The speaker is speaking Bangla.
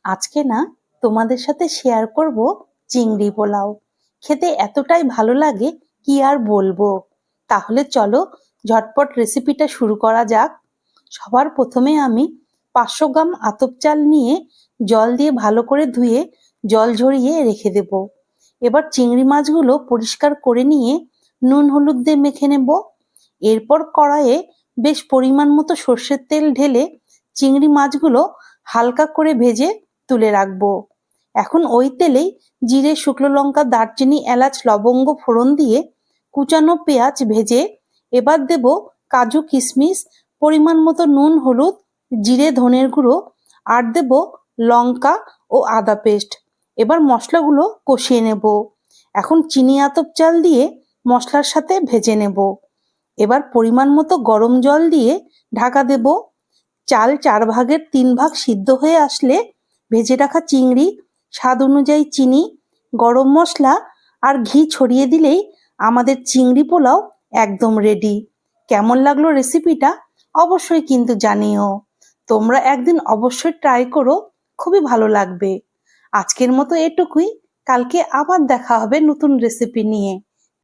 আজকে না তোমাদের সাথে শেয়ার করব চিংড়ি পোলাও। খেতে এতটাই ভালো লাগে কি আর বলবো। তাহলে চলো ঝটপট রেসিপিটা শুরু করা যাক। সবার প্রথমে আমি 500 গ্রাম আতপ চাল নিয়ে জল দিয়ে ভালো করে ধুয়ে জল ঝরিয়ে রেখে দেব। এবার চিংড়ি মাছগুলো পরিষ্কার করে নিয়ে নুন হলুদ দিয়ে মেখে নেব। এরপর কড়াইয়ে বেশ পরিমাণ মতো সর্ষের তেল ঢেলে চিংড়ি মাছগুলো হালকা করে ভেজে তুলে রাখবো। এখন ওই তেলেই জিরে, শুকনো লঙ্কা, দারচিনি, এলাচ, লবঙ্গ ফোড়ন দিয়ে কুচানো পেঁয়াজ ভেজে এবার দেব কাজু, কিশমিশ, পরিমাণ মতো নুন, হলুদ, জিরে, ধনের গুঁড়ো আর দেব লঙ্কা ও আদা পেস্ট। এবার মশলাগুলো কষিয়ে নেব। এখন চিনি আতপ চাল দিয়ে মশলার সাথে ভেজে নেব। এবার পরিমাণ মতো গরম জল দিয়ে ঢাকা দেব। চাল 4 ভাগের 3 ভাগ সিদ্ধ হয়ে আসলে ভেজে রাখা চিংড়ি, স্বাদ অনুযায়ী চিনি, গরম মশলা আর ঘি ছড়িয়ে দিলেই আমাদের চিংড়ি পোলাও একদম রেডি। কেমন লাগলো রেসিপিটা অবশ্যই কিন্তু জানিও। তোমরা একদিন অবশ্যই ট্রাই করো, খুবই ভালো লাগবে। আজকের মতো এটুকুই, কালকে আবার দেখা হবে নতুন রেসিপি নিয়ে।